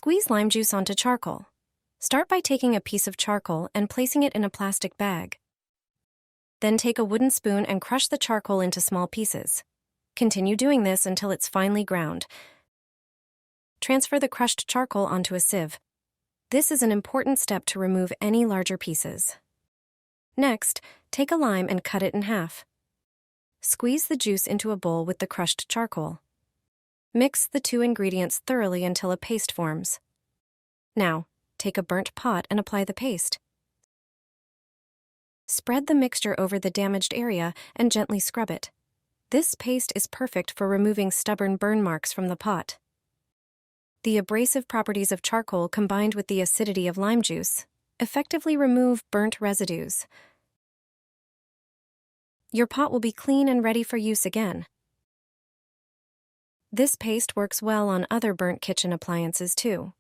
Squeeze lime juice onto charcoal. Start by taking a piece of charcoal and placing it in a plastic bag. Then take a wooden spoon and crush the charcoal into small pieces. Continue doing this until it's finely ground. Transfer the crushed charcoal onto a sieve. This is an important step to remove any larger pieces. Next, take a lime and cut it in half. Squeeze the juice into a bowl with the crushed charcoal. Mix the two ingredients thoroughly until a paste forms. Now, take a burnt pot and apply the paste. Spread the mixture over the damaged area and gently scrub it. This paste is perfect for removing stubborn burn marks from the pot. The abrasive properties of charcoal combined with the acidity of lime juice effectively remove burnt residues. Your pot will be clean and ready for use again. This paste works well on other burnt kitchen appliances too.